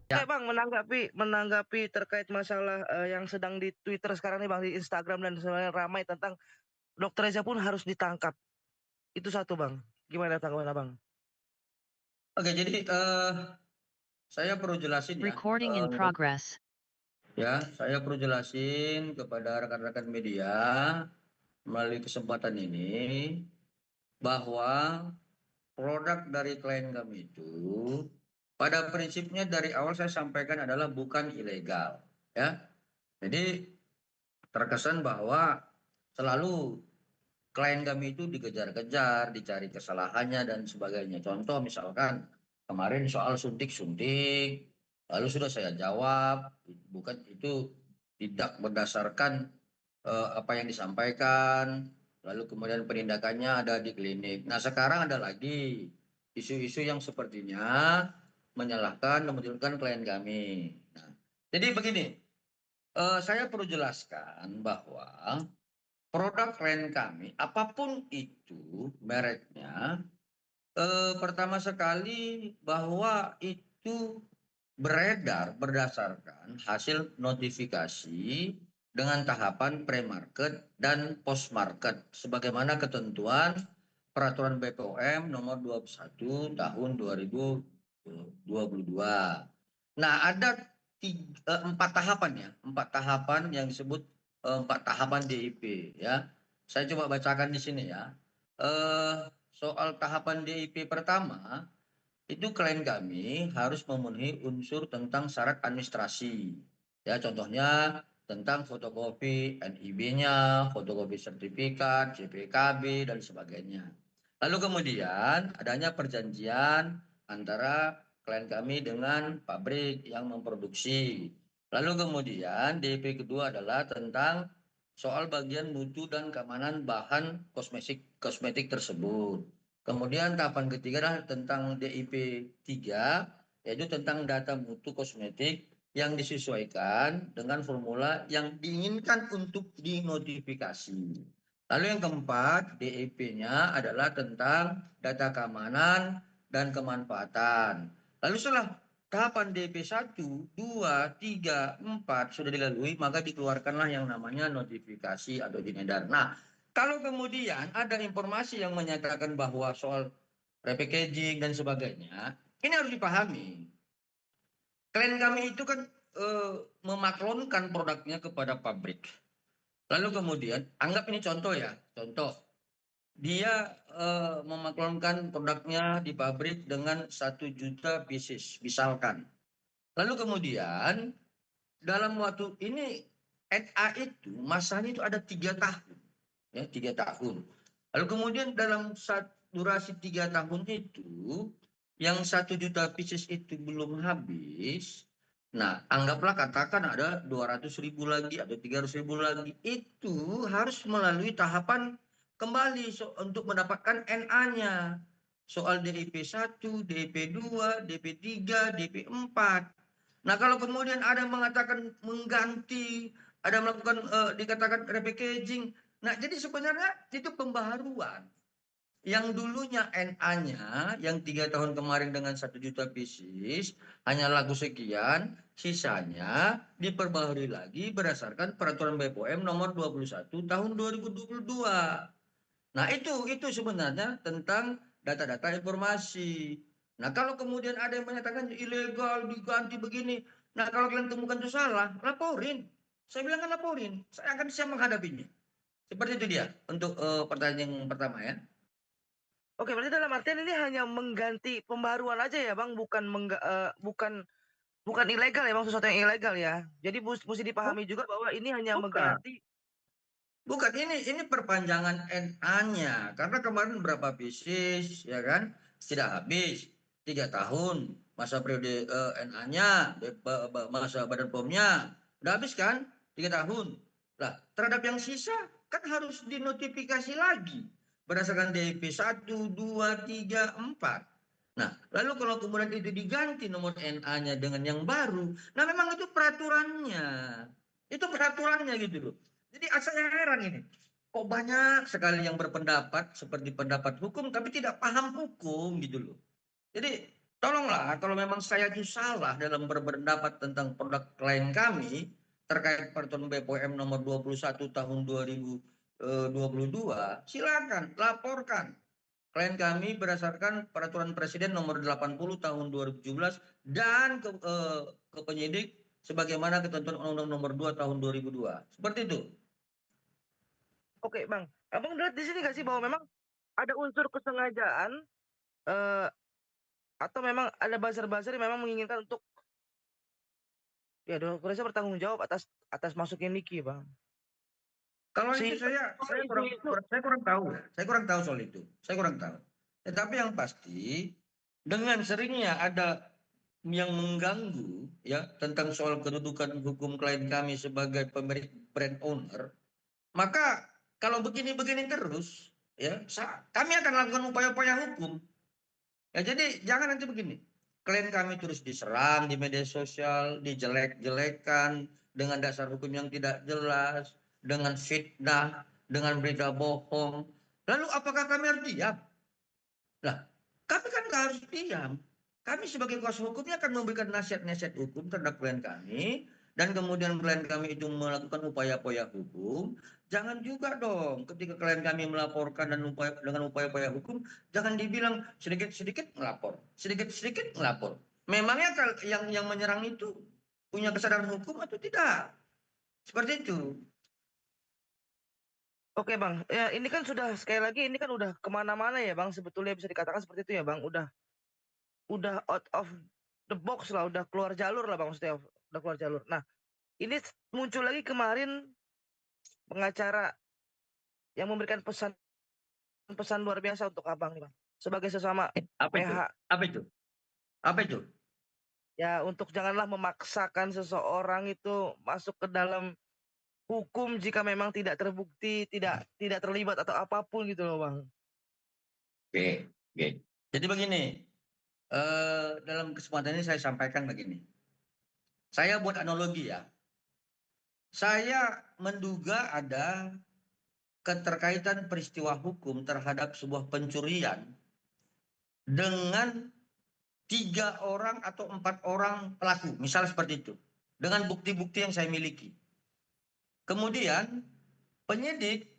Oke Ya, Bang, menanggapi terkait masalah yang sedang di Twitter sekarang nih Bang, di Instagram dan semuanya ramai tentang Dokter Reza pun harus ditangkap. Itu satu Bang. Gimana tanggapan Abang? oke. Jadi saya perlu jelasin ya. Recording in progress. Ya, saya perlu jelasin kepada rekan-rekan media melalui kesempatan ini bahwa produk dari klien kami itu pada prinsipnya dari awal saya sampaikan adalah bukan ilegal, ya. Jadi terkesan bahwa selalu klien kami itu dikejar-kejar, dicari kesalahannya dan sebagainya. Contoh misalkan kemarin soal suntik-suntik, lalu sudah saya jawab, bukan itu tidak berdasarkan apa yang disampaikan, lalu kemudian penindakannya ada di klinik. Nah sekarang ada lagi isu-isu yang sepertinya menyalahkan, memunculkan klien kami. Nah, jadi begini, saya perlu jelaskan bahwa produk klien kami, apapun itu mereknya, pertama sekali bahwa itu beredar berdasarkan hasil notifikasi dengan tahapan pre-market dan post-market sebagaimana ketentuan Peraturan BPOM nomor 21 tahun 2022. Nah, ada 4 tahapan ya, 4 tahapan yang disebut 4 tahapan DIP ya. Saya coba bacakan di sini ya. Soal tahapan DIP pertama, itu klien kami harus memenuhi unsur tentang syarat administrasi. Ya, contohnya tentang fotokopi NIB-nya, fotokopi sertifikat, CPKB, dan sebagainya. Lalu kemudian adanya perjanjian antara klien kami dengan pabrik yang memproduksi. Lalu kemudian DP kedua adalah tentang soal bagian mutu dan keamanan bahan kosmetik tersebut. Kemudian tahapan ketiga adalah tentang DIP 3, yaitu tentang data mutu kosmetik yang disesuaikan dengan formula yang diinginkan untuk dinotifikasi. Lalu yang keempat, DIP-nya adalah tentang data keamanan dan kemanfaatan. Lalu setelah tahapan DP 1, 2, 3, 4 sudah dilalui, maka dikeluarkanlah yang namanya notifikasi atau izin edar. Nah, kalau kemudian ada informasi yang menyatakan bahwa soal repackaging dan sebagainya, ini harus dipahami. Klien kami itu kan memaklonkan produknya kepada pabrik. Lalu kemudian, anggap ini contoh ya, contoh. Dia memaklonkan produknya di pabrik dengan 1 juta pieces, misalkan. Lalu kemudian, dalam waktu ini, NA itu masanya itu ada 3 tahun. Ya, 3 tahun. Lalu kemudian dalam durasi 3 tahun itu, yang 1 juta pieces itu belum habis. Nah, anggaplah katakan ada 200.000 lagi atau 300.000 lagi. Itu harus melalui tahapan kembali untuk mendapatkan NA-nya. Soal DIP 1, DIP 2, DP 3, DP 4. Nah, kalau kemudian ada yang mengatakan mengganti, ada melakukan dikatakan repackaging. Nah, jadi sebenarnya itu pembaharuan. Yang dulunya NA-nya yang 3 tahun kemarin dengan 1 juta pieces hanya laku sekian, sisanya diperbaharui lagi berdasarkan peraturan BPOM nomor 21 tahun 2022. Nah, itu sebenarnya tentang data-data informasi. Nah, kalau kemudian ada yang menyatakan ilegal diganti begini, nah kalau kalian temukan itu salah, laporin. Saya bilang kan laporin, saya akan siap menghadapinya. Seperti itu dia untuk pertanyaan yang pertama ya. Oke, berarti dalam artian ini hanya mengganti pembaruan aja ya Bang, bukan ilegal ya Bang, sesuatu yang ilegal ya. Jadi mesti Oh, dipahami juga bahwa ini hanya bukan. mengganti. Bukan, ini perpanjangan NA-nya. Karena kemarin berapa pieces, ya kan? Tidak habis. 3 tahun masa periode NA-nya, masa badan POM-nya. Udah habis kan? 3 tahun. Lah, terhadap yang sisa kan harus dinotifikasi lagi. Berdasarkan DP 1, 2, 3, 4. Nah, lalu kalau kemudian itu diganti nomor NA-nya dengan yang baru, nah memang itu peraturannya. Itu peraturannya gitu loh. Jadi saya heran ini, kok banyak sekali yang berpendapat seperti pendapat hukum tapi tidak paham hukum gitu loh. Jadi tolonglah kalau memang saya itu salah dalam berpendapat tentang produk klien kami terkait peraturan BPOM nomor 21 tahun 2022, silakan laporkan klien kami berdasarkan peraturan presiden nomor 80 tahun 2017 dan ke penyidik sebagaimana ketentuan undang-undang nomor 2 tahun 2002. Seperti itu. Oke, Bang. Abang lihat di sini nggak sih bahwa memang ada unsur kesengajaan, eee, atau memang ada buzzer-buzzer yang memang menginginkan untuk ya Dr. Reza bertanggung jawab atas atas masuknya Niki, Bang. Kalau itu Sehingga saya kurang isu-isu saya kurang tahu ya. Saya kurang tahu soal itu. Saya kurang tahu. Tetapi yang pasti dengan seringnya ada yang mengganggu ya tentang soal kedudukan hukum klien kami sebagai pemilik brand owner, maka kalau begini-begini terus ya kami akan lakukan upaya-upaya hukum. Ya jadi jangan nanti begini. Klien kami terus diserang di media sosial, dijelek-jelekan dengan dasar hukum yang tidak jelas, dengan fitnah, dengan berita bohong. Lalu apakah kami harus diam? Lah, kami kan nggak harus diam. Kami sebagai kuasa hukumnya akan memberikan nasihat-nasihat hukum terhadap klien kami, dan kemudian klien kami itu melakukan upaya-upaya hukum. Jangan juga dong ketika klien kami melaporkan dan dengan upaya-upaya hukum, jangan dibilang sedikit-sedikit melapor, sedikit-sedikit melapor. Memangnya yang menyerang itu punya kesadaran hukum atau tidak? Seperti itu. oke, Bang. Ya ini kan sudah sekali lagi ini kan udah kemana-mana ya, Bang, sebetulnya bisa dikatakan seperti itu ya, Bang. Udah out of the box lah, udah keluar jalur lah, Bang, maksudnya udah keluar jalur. Nah, ini muncul lagi kemarin pengacara yang memberikan pesan luar biasa untuk Abang nih, Bang. Sebagai sesama Apa itu? PH, Apa itu? Apa itu? ya untuk janganlah memaksakan seseorang itu masuk ke dalam hukum jika memang tidak terbukti, tidak tidak terlibat atau apapun gitu loh, Bang. Oke, oke. Jadi begini, dalam kesempatan ini saya sampaikan begini. Saya buat analogi ya. Saya menduga ada keterkaitan peristiwa hukum terhadap sebuah pencurian dengan 3 orang atau 4 orang pelaku, misal seperti itu, dengan bukti-bukti yang saya miliki. Kemudian penyidik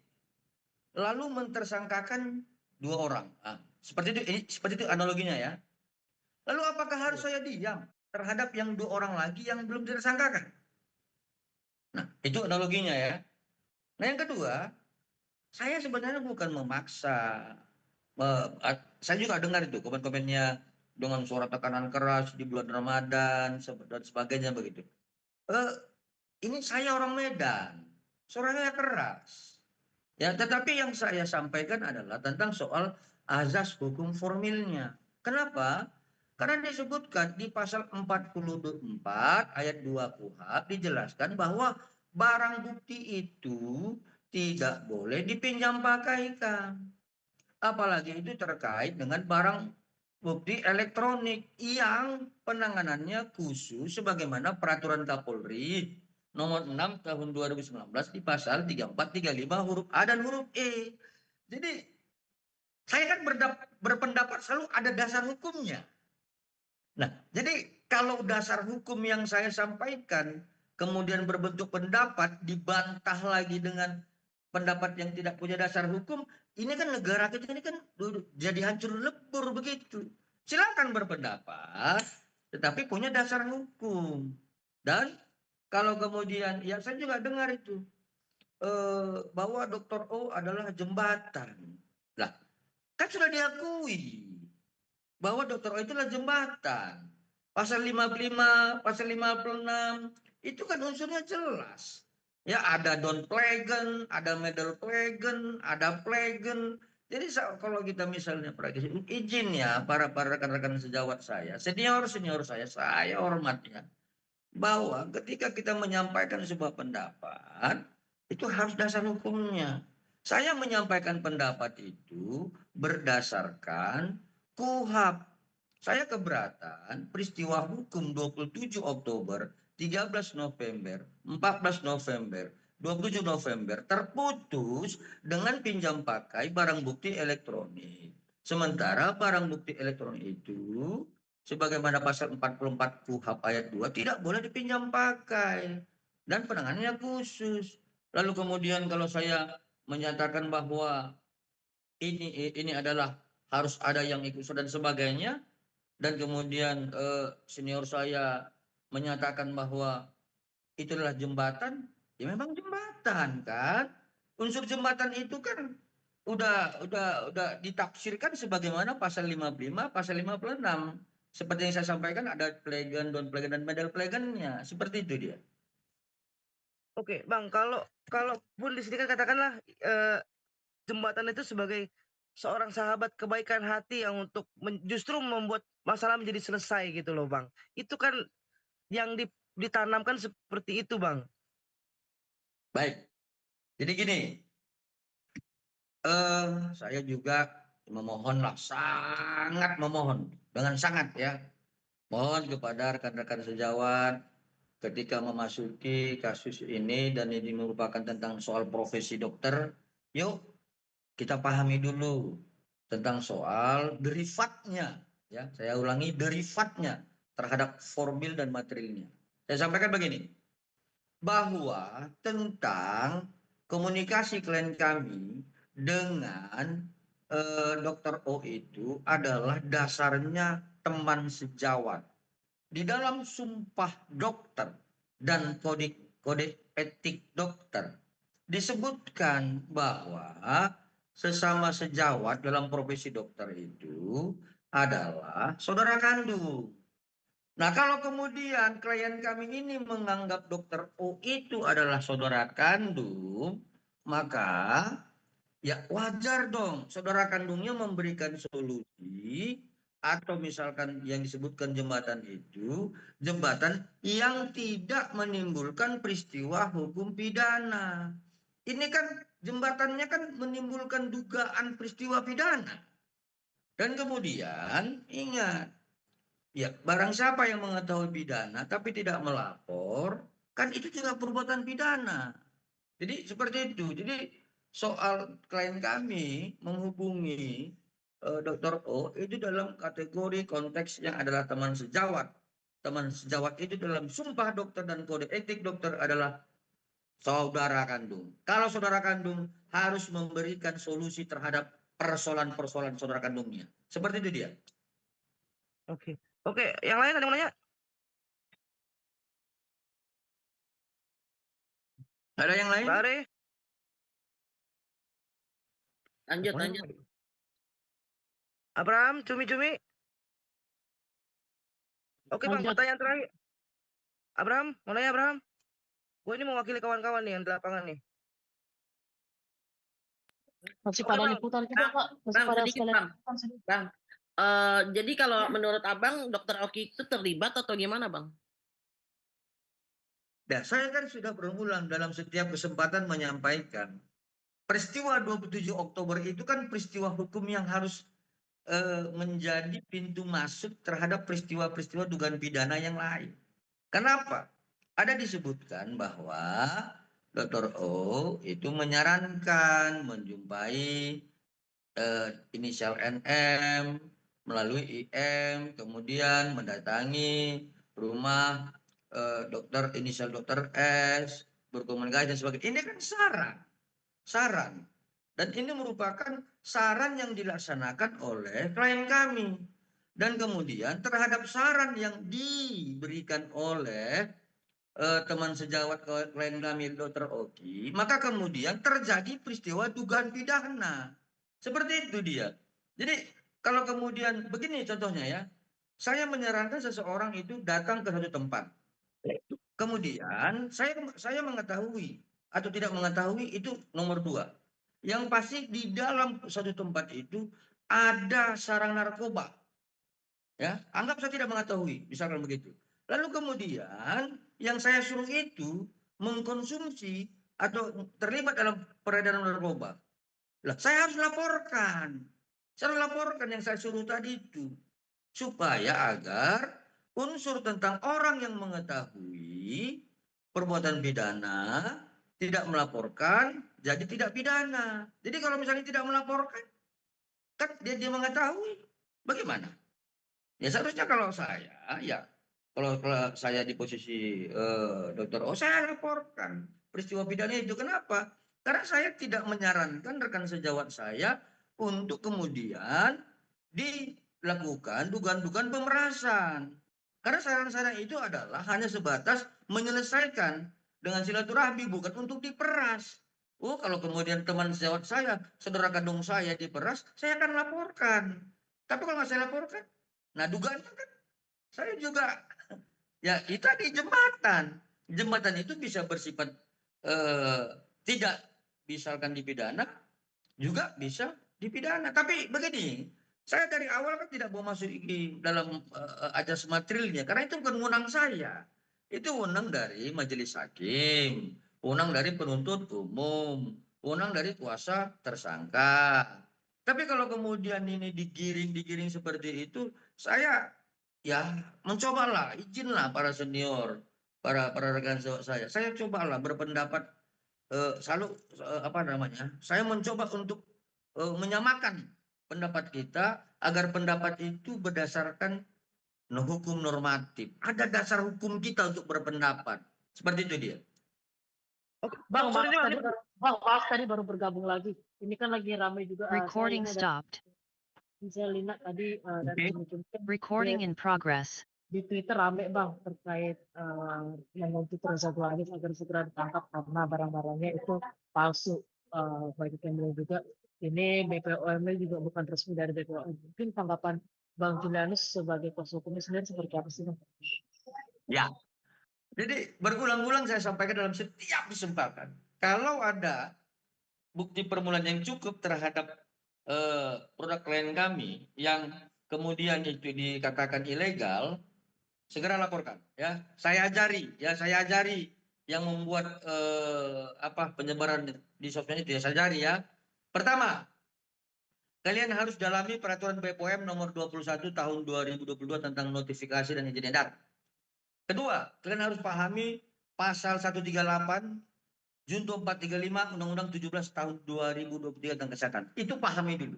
lalu mentersangkakan 2 orang. Nah, seperti itu analoginya ya. Lalu apakah harus saya diam terhadap yang 2 orang lagi yang belum tersangkakan? Nah, itu analoginya ya. Nah, yang kedua, saya sebenarnya bukan memaksa. Saya juga dengar itu komen-komennya dengan suara tekanan keras di bulan Ramadan dan sebagainya begitu. Eh, ini saya orang Medan, suaranya keras. Ya, tetapi yang saya sampaikan adalah tentang soal azas hukum formilnya. Kenapa? Karena disebutkan di pasal 44 ayat 2 KUHP dijelaskan bahwa barang bukti itu tidak boleh dipinjam pakaikan. Apalagi itu terkait dengan barang bukti elektronik yang penanganannya khusus sebagaimana peraturan Kapolri nomor 6 tahun 2019 di pasal 34, 35 huruf A dan huruf E. Jadi saya kan berpendapat selalu ada dasar hukumnya. Nah, jadi kalau dasar hukum yang saya sampaikan kemudian berbentuk pendapat dibantah lagi dengan pendapat yang tidak punya dasar hukum, ini kan negara kita ini kan jadi hancur lebur begitu. Silakan berpendapat, tetapi punya dasar hukum. Dan kalau kemudian, ya saya juga dengar itu bahwa Dr. O adalah jembatan. Lah, kan sudah diakui bahwa Dr. O itulah jembatan. Pasal 55, pasal 56, itu kan unsurnya jelas. Ya ada Don Plegen, ada Medal Plegen, ada Plegen. Jadi kalau kita misalnya praktisi, izin ya para rekan-rekan sejawat saya, senior saya hormatnya bahwa ketika kita menyampaikan sebuah pendapat itu harus dasar hukumnya. Saya menyampaikan pendapat itu berdasarkan KUHP. Saya keberatan peristiwa hukum 27 Oktober, 13 November, 14 November, 27 November terputus dengan pinjam pakai barang bukti elektronik. Sementara barang bukti elektronik itu sebagaimana pasal 44 KUHP ayat 2 tidak boleh dipinjam pakai dan penanganannya khusus. Lalu kemudian kalau saya menyatakan bahwa ini adalah harus ada yang ikut dan sebagainya, dan kemudian senior saya menyatakan bahwa itu adalah jembatan, ya memang jembatan kan. Unsur jembatan itu kan udah ditafsirkan sebagaimana pasal 55, pasal 56. Seperti yang saya sampaikan ada plegan, don plegan, dan medal plegannya. Seperti itu dia. Oke, Bang, kalaupun di sini kan katakanlah jembatan itu sebagai seorang sahabat kebaikan hati yang untuk justru membuat masalah menjadi selesai gitu loh, Bang. Itu kan yang ditanamkan seperti itu, Bang. Baik. Jadi gini, saya juga memohonlah, sangat memohon, dengan sangat ya. Mohon kepada rekan-rekan sejawat ketika memasuki kasus ini dan ini merupakan tentang soal profesi dokter, yuk kita pahami dulu tentang soal derivatnya, ya. Saya ulangi, derivatnya terhadap formil dan materialnya. Saya sampaikan begini, bahwa tentang komunikasi klien kami dengan Dr. O itu adalah dasarnya teman sejawat. Di dalam sumpah dokter dan kode etik dokter disebutkan bahwa sesama sejawat dalam profesi dokter itu adalah saudara kandung. Nah, kalau kemudian klien kami ini menganggap dokter O itu adalah saudara kandung, maka ya wajar dong saudara kandungnya memberikan solusi atau misalkan yang disebutkan jembatan itu, jembatan yang tidak menimbulkan peristiwa hukum pidana. Ini kan jembatannya kan menimbulkan dugaan peristiwa pidana. Dan kemudian ingat, ya, barang siapa yang mengetahui pidana tapi tidak melapor, kan itu juga perbuatan pidana. Jadi seperti itu. Jadi soal klien kami menghubungi Dr. O itu dalam kategori konteks yang adalah teman sejawat. Teman sejawat itu dalam sumpah dokter dan kode etik dokter adalah saudara kandung. Kalau saudara kandung harus memberikan solusi terhadap persoalan-persoalan saudara kandungnya. Seperti itu dia. Oke. Oke, yang lain ada yang mau nanya? Ada yang lain? Mbak Are? Lanjut, lanjut. Abraham, cumi-cumi. Oke, Bang, Lanjut. pertanyaan terakhir. Abraham, mau nanya Abraham? Gue ini mewakili kawan-kawan nih yang di lapangan nih. Masih Oke, pada Bang. liputan kita, Pak. Masih Bang, pada sedikit, sekalian Bang. liputan sedikit. Bang, jadi kalau menurut Abang, Dokter Oki itu terlibat atau gimana, Bang? Nah, saya kan sudah berulang dalam setiap kesempatan menyampaikan peristiwa 27 Oktober itu kan peristiwa hukum yang harus menjadi pintu masuk terhadap peristiwa-peristiwa dugaan pidana yang lain. Kenapa? Ada disebutkan bahwa Dr. O itu menyarankan menjumpai inisial NM melalui IM, kemudian mendatangi rumah dokter inisial dokter S, berkomunikasi dan sebagainya. Ini kan saran. Dan ini merupakan saran yang dilaksanakan oleh klien kami. Dan kemudian terhadap saran yang diberikan oleh teman sejawat klien kami Dr. Oki, maka kemudian terjadi peristiwa dugaan pidana. Seperti itu dia. Jadi kalau kemudian begini contohnya ya, saya menyarankan seseorang itu datang ke satu tempat. Kemudian saya mengetahui atau tidak mengetahui itu nomor dua. Yang pasti di dalam satu tempat itu ada sarang narkoba. Ya, anggap saya tidak mengetahui, misalkan begitu. Lalu kemudian yang saya suruh itu mengkonsumsi atau terlibat dalam peredaran narkoba. Lah, saya harus laporkan. Saya harus laporkan yang saya suruh tadi itu. Supaya agar unsur tentang orang yang mengetahui perbuatan pidana tidak melaporkan, jadi tidak pidana. Jadi kalau misalnya tidak melaporkan, kan dia mengetahui, bagaimana? Ya seharusnya kalau saya, ya kalau saya di posisi Dr. O, saya laporkan peristiwa pidana itu. Kenapa? Karena saya tidak menyarankan rekan sejawat saya untuk kemudian dilakukan dugaan-dugaan pemerasan. Karena saran-saran itu adalah hanya sebatas menyelesaikan dengan silaturahmi, bukan untuk diperas. Oh, kalau kemudian teman sejawat saya, saudara kandung saya diperas, saya akan laporkan. Tapi kalau nggak saya laporkan, nah dugaannya kan saya juga ya itu tadi jembatan. Jembatan itu bisa bersifat tidak misalkan dipidana, juga bisa dipidana. Tapi begini, saya dari awal kan tidak mau masuk di dalam ajas materialnya karena itu bukan wewenang saya. Itu wewenang dari majelis hakim, wewenang dari penuntut umum, wewenang dari kuasa tersangka. Tapi kalau kemudian ini digiring seperti itu, saya ya mencobalah, izinlah para senior, para rekan saya. Saya cobalah berpendapat selalu apa namanya? Saya mencoba untuk menyamakan pendapat kita agar pendapat itu berdasarkan hukum normatif. Ada dasar hukum kita untuk berpendapat. Seperti itu dia. Oke, Bang, sorry nih, Bang. Maaf tadi baru bergabung lagi. Ini kan lagi ramai juga. Recording Saya stopped. Lina tadi dari Recording in progress. di Twitter rame bang terkait yang untuk Reza Gladys agar segera ditangkap karena barang-barangnya itu palsu. Baik yang bilang juga ini BPOM juga bukan resmi dari BPOM. Mungkin tanggapan Bang Julianus sebagai kuasa hukumnya sendiri seperti apa sih bang? Ya. Jadi berulang-ulang saya sampaikan dalam setiap kesempatan. Kalau ada bukti permulaan yang cukup terhadap produk klien kami yang kemudian itu dikatakan ilegal, segera laporkan. Ya, saya ajari yang membuat penyebaran di sosmed itu ya saya ajari ya. Pertama, kalian harus dalami peraturan BPOM nomor 21 tahun 2022 tentang notifikasi dan izin edar. Kedua, kalian harus pahami pasal 138 Junto 435 Undang-Undang 17 tahun 2023 tentang kesehatan. Itu pahami dulu.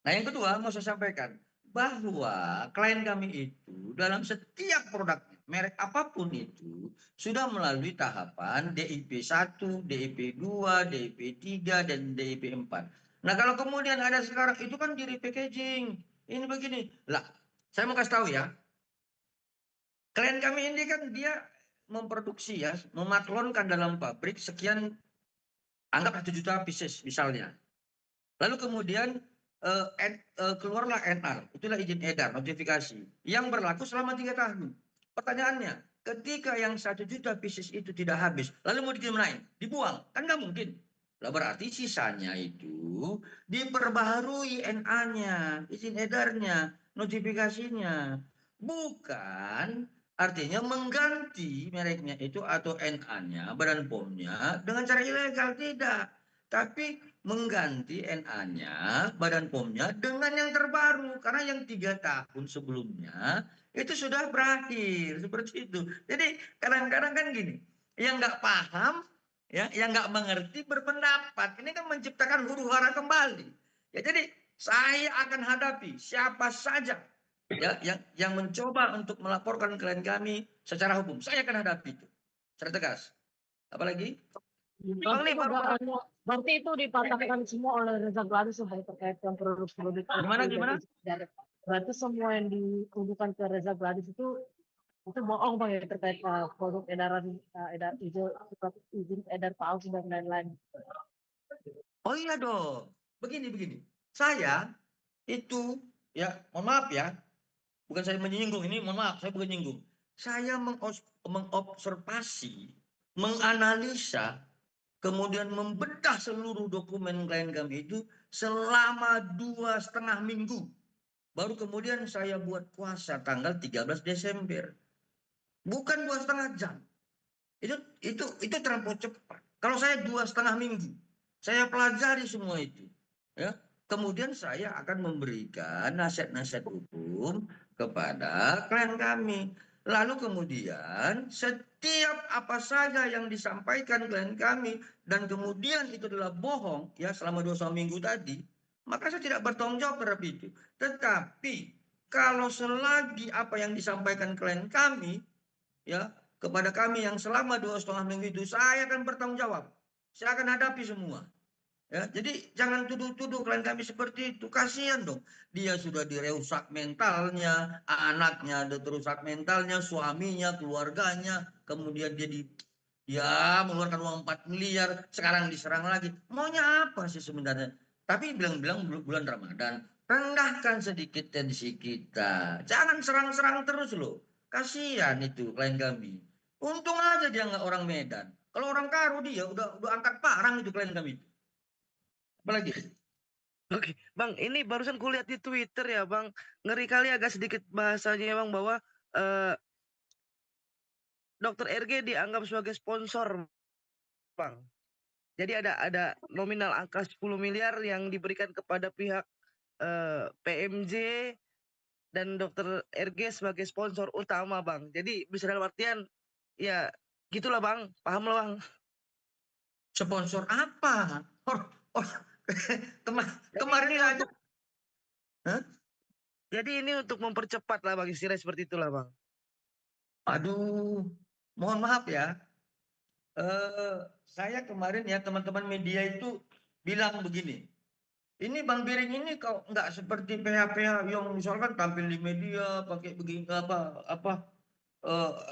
Nah yang kedua mau saya sampaikan bahwa klien kami itu dalam setiap produk merek apapun itu sudah melalui tahapan DIP 1, DIP 2, DIP 3, dan DIP 4. Nah kalau kemudian ada sekarang itu kan di repackaging. Ini begini. Lah, saya mau kasih tahu ya. Klien kami ini kan dia memproduksi ya, memaklonkan dalam pabrik sekian, anggap 1 juta pieces misalnya. Lalu kemudian keluarlah NR, itulah izin edar, notifikasi, yang berlaku selama 3 tahun. Pertanyaannya, ketika yang 1 juta pieces itu tidak habis, lalu mau dikemanain? Dibuang? Kan nggak mungkin. Lah berarti sisanya itu diperbaharui NA-nya, izin edarnya, notifikasinya. Bukan artinya mengganti mereknya itu atau NA-nya, Badan POM-nya dengan cara ilegal, tidak. Tapi mengganti NA-nya, Badan POM-nya dengan yang terbaru. Karena yang 3 tahun sebelumnya itu sudah berakhir. Seperti itu. Jadi kadang-kadang kan gini, yang nggak paham, ya, yang nggak mengerti berpendapat. Ini kan menciptakan huru-hara kembali. Ya, jadi saya akan hadapi siapa saja ya yang mencoba untuk melaporkan klien kami secara hukum. Saya akan hadapi itu secara tegas. Apalagi Bang nih baru Berarti itu dipatahkan semua oleh Reza Gladys terkait dengan produk-produk gimana? Berarti semua yang dituduhkan ke Reza Gladys itu bohong bang ya terkait produk edaran izin edar palsu dan lain-lain. Oh iya dong. Begini. Saya itu ya, mohon maaf ya. Bukan saya menyinggung ini, mohon maaf, saya bukan menyinggung. Saya mengobservasi, menganalisa, kemudian membedah seluruh dokumen klien kami itu selama 2,5 minggu. Baru kemudian saya buat kuasa tanggal 13 Desember. Bukan 2,5 jam. Itu terlampau cepat. Kalau saya 2,5 minggu, saya pelajari semua itu. Ya. Kemudian saya akan memberikan nasihat-nasihat hukum kepada klien kami. Lalu kemudian setiap apa saja yang disampaikan klien kami dan kemudian itu adalah bohong ya selama 2,5 minggu tadi, maka saya tidak bertanggung jawab terhadap itu. Tetapi kalau selagi apa yang disampaikan klien kami, ya, kepada kami yang selama 2,5 minggu itu, saya akan bertanggung jawab. Saya akan hadapi semua. Ya, jadi jangan tuduh-tuduh klien kami seperti itu. Kasihan dong. Dia sudah dirusak mentalnya, anaknya ada terusak mentalnya, suaminya, keluarganya, kemudian dia mengeluarkan uang 4 miliar, sekarang diserang lagi. Maunya apa sih sebenarnya? Tapi bilang-bilang bulan Ramadan, rendahkan sedikit tensi kita. Jangan serang-serang terus loh. Kasihan itu klien kami. Untung aja dia nggak orang Medan. Kalau orang Karo dia udah angkat parang itu klien kami. Apalagi? Oke, Bang, ini barusan kulihat di Twitter ya, Bang. Ngeri kali agak sedikit bahasanya ya, Bang, bahwa Dokter RG dianggap sebagai sponsor, Bang. Jadi ada nominal angka 10 miliar yang diberikan kepada pihak PMJ dan Dokter RG sebagai sponsor utama, Bang. Jadi bisa dalam artian ya gitulah, Bang. Paham lah, Bang. Sponsor apa? Oh, kemarin ini aja. Hah? Jadi ini untuk mempercepat lah, Bang, istilah seperti itulah, Bang. Aduh, mohon maaf ya. Saya kemarin ya teman-teman media itu bilang begini. Ini Bang Biring ini kok nggak seperti PH-PH yang misalkan tampil di media pakai begini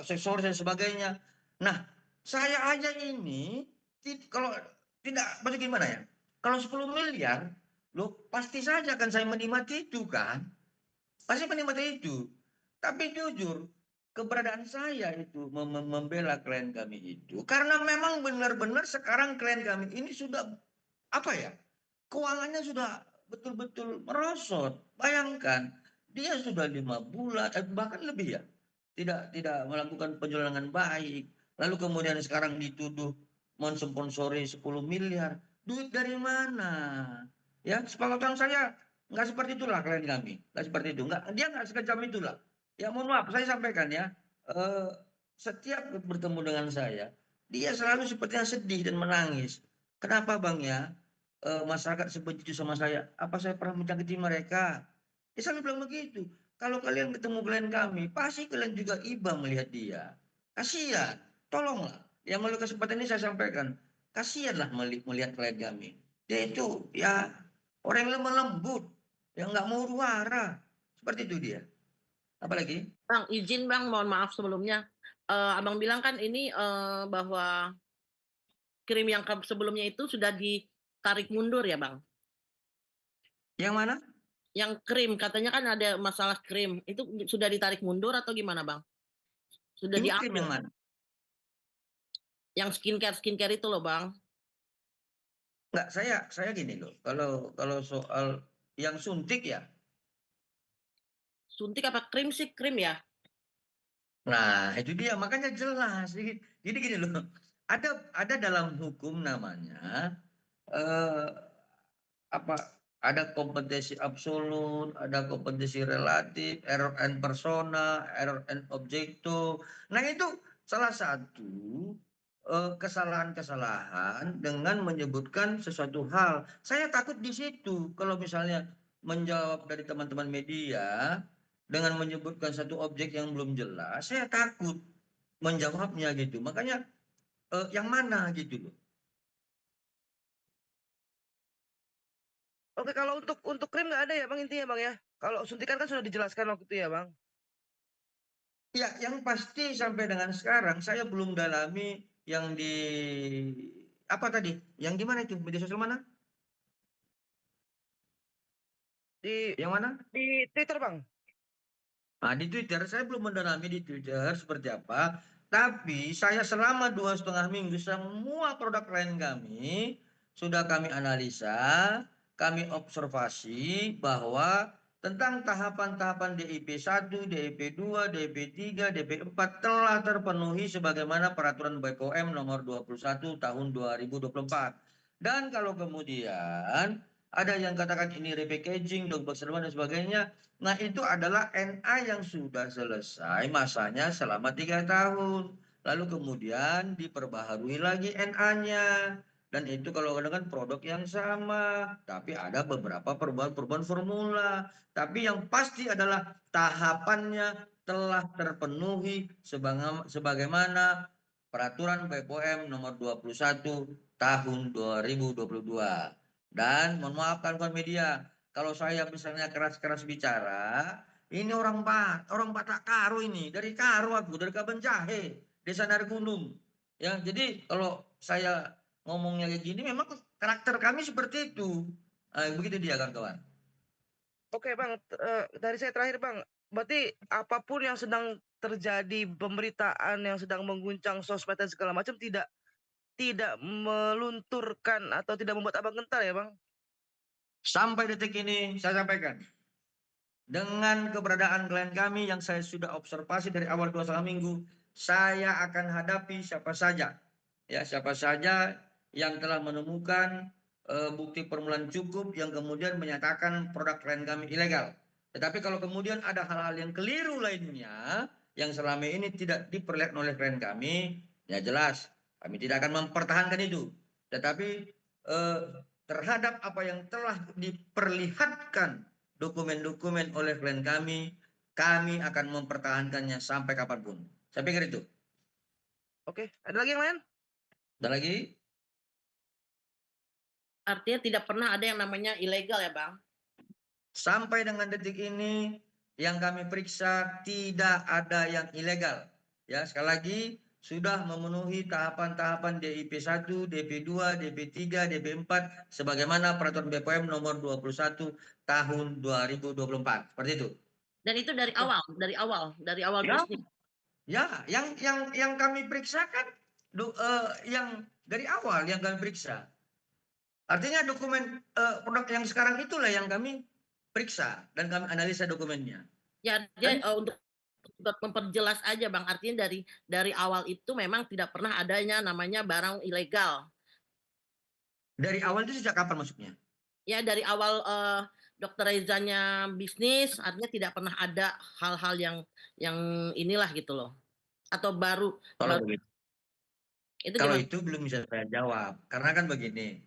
aksesoris dan sebagainya. Nah, saya aja ini kalau tidak bagaimana ya? Kalau 10 miliar, loh pasti saja akan saya menikmati itu kan? Pasti menikmati itu. Tapi jujur, keberadaan saya itu membela klien kami itu karena memang benar-benar sekarang klien kami ini sudah apa ya? Keuangannya sudah betul-betul merosot. Bayangkan, dia sudah 5 bulan, bahkan lebih ya, tidak melakukan penjualan dengan baik. Lalu kemudian sekarang dituduh mensponsori 10 miliar. Duit dari mana? Ya, sepengetahuan saya nggak seperti itulah klien kami. Nggak seperti itu. Dia nggak sekejam itulah. Ya mohon maaf, saya sampaikan ya. eh, Setiap bertemu dengan saya, dia selalu sepertinya sedih dan menangis. Kenapa Bang ya? Masyarakat seperti itu sama saya. Apa saya pernah menyakiti mereka? Dia selalu bilang begitu. Kalau kalian ketemu klien kami, pasti kalian juga iba melihat dia. Kasihan, tolonglah. Yang melalui kesempatan ini saya sampaikan, kasihanlah melihat klien kami. Dia itu ya orang yang lemah lembut, yang nggak mau huru-hara. Seperti itu dia. Apalagi? Bang, izin Bang, mohon maaf sebelumnya. Abang bilang kan ini bahwa krim yang sebelumnya itu sudah ditarik mundur ya Bang? Yang mana? Yang krim, katanya kan ada masalah krim. Itu sudah ditarik mundur atau gimana Bang? Sudah Ini krim diambil? yang mana? Yang skincare itu loh Bang. Enggak, saya gini loh. Kalau soal yang suntik ya. Suntik apa krim sih? Krim ya? Nah, itu dia makanya jelas. Jadi gini loh. Ada dalam hukum namanya eh, apa? Ada kompetensi absolut, ada kompetensi relatif, error and persona, error and objecto. Nah, itu salah satu kesalahan-kesalahan dengan menyebutkan sesuatu hal. Saya takut di situ kalau misalnya menjawab dari teman-teman media dengan menyebutkan satu objek yang belum jelas, saya takut menjawabnya gitu. Makanya yang mana gitu loh. Oke, kalau untuk krim nggak ada ya, Bang, intinya, Bang, ya? Kalau suntikan kan sudah dijelaskan waktu itu ya, Bang? Ya, yang pasti sampai dengan sekarang saya belum dalami yang di apa tadi? Yang di mana itu? Media sosial mana? Di Yang mana? di Twitter, Bang. Nah, di Twitter saya belum mendalami di Twitter seperti apa. Tapi saya selama 2,5 minggu semua produk klien kami sudah kami analisa, kami observasi bahwa tentang tahapan-tahapan DIP 1, DIP 2, DIP 3, DIP 4 telah terpenuhi sebagaimana peraturan BPOM nomor 21 tahun 2024. Dan kalau kemudian ada yang katakan ini repackaging, dog box dan sebagainya, nah itu adalah NA yang sudah selesai masanya selama 3 tahun. Lalu kemudian diperbaharui lagi NA-nya. dan itu kalau dengan produk yang sama, tapi ada beberapa perubahan-perubahan formula. Tapi yang pasti adalah tahapannya telah terpenuhi sebagaimana peraturan BPOM nomor 21 tahun 2022. Dan mohon maaf kawan-kawan media, kalau saya misalnya keras-keras bicara, ini orang Batak Karo ini, dari Karo aku, dari Kabanjahe, Desa Nargunung. Ya, jadi kalau saya ngomongnya kayak gini memang karakter kami seperti itu. Begitu dia kawan-kawan. Oke Bang, dari saya terakhir Bang, berarti apapun yang sedang terjadi, pemberitaan yang sedang mengguncang sosmed dan segala macam tidak melunturkan atau tidak membuat Abang gentar ya Bang? Sampai detik ini saya sampaikan, dengan keberadaan klien kami yang saya sudah observasi dari awal 2,5 minggu, saya akan hadapi siapa saja. Ya, siapa saja yang telah menemukan bukti permulaan cukup yang kemudian menyatakan produk klien kami ilegal. Tetapi kalau kemudian ada hal-hal yang keliru lainnya yang selama ini tidak diperlihatkan oleh klien kami, ya jelas kami tidak akan mempertahankan itu. Tetapi terhadap apa yang telah diperlihatkan dokumen-dokumen oleh klien kami akan mempertahankannya sampai kapanpun. Saya pikir itu. Oke, ada lagi yang lain? Ada lagi? Artinya tidak pernah ada yang namanya ilegal ya Bang? Sampai dengan detik ini yang kami periksa tidak ada yang ilegal. Ya, sekali lagi sudah memenuhi tahapan-tahapan DIP 1, DP 2, DP 3, DP 4 sebagaimana peraturan BPOM nomor 21 tahun 2024. Seperti itu. Dan itu dari awal Ya. bisnis. Ya, yang kami periksakan yang dari awal yang kami periksa. Artinya dokumen produk yang sekarang itulah yang kami periksa dan kami analisa dokumennya. Ya, untuk memperjelas aja Bang, artinya dari awal itu memang tidak pernah adanya namanya barang ilegal. Dari awal itu sejak kapan masuknya? Ya, dari awal Dokter Rezanya bisnis, artinya tidak pernah ada hal-hal yang inilah gitu loh. Atau baru Kalau begitu. itu Kalau gimana? itu belum bisa saya jawab karena kan begini.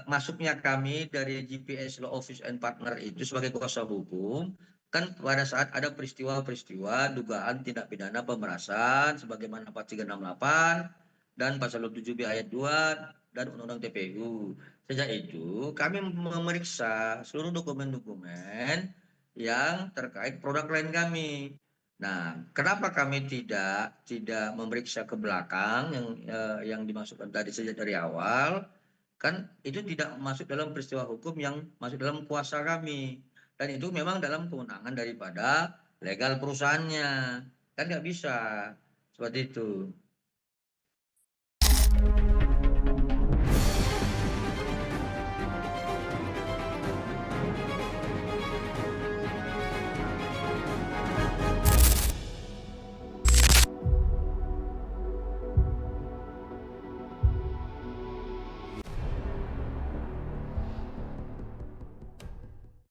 Masuknya kami dari GPS Law Office and Partner itu sebagai kuasa hukum kan pada saat ada peristiwa-peristiwa dugaan tindak pidana pemerasan sebagaimana pasal 368 dan pasal 7B ayat 2 dan Undang-Undang TPU. Sejak itu kami memeriksa seluruh dokumen-dokumen yang terkait produk klien kami. Nah, kenapa kami tidak memeriksa ke belakang yang dimasukkan tadi sejak dari awal? Kan itu tidak masuk dalam peristiwa hukum yang masuk dalam kuasa kami. Dan itu memang dalam kewenangan daripada legal perusahaannya. Kan nggak bisa seperti itu.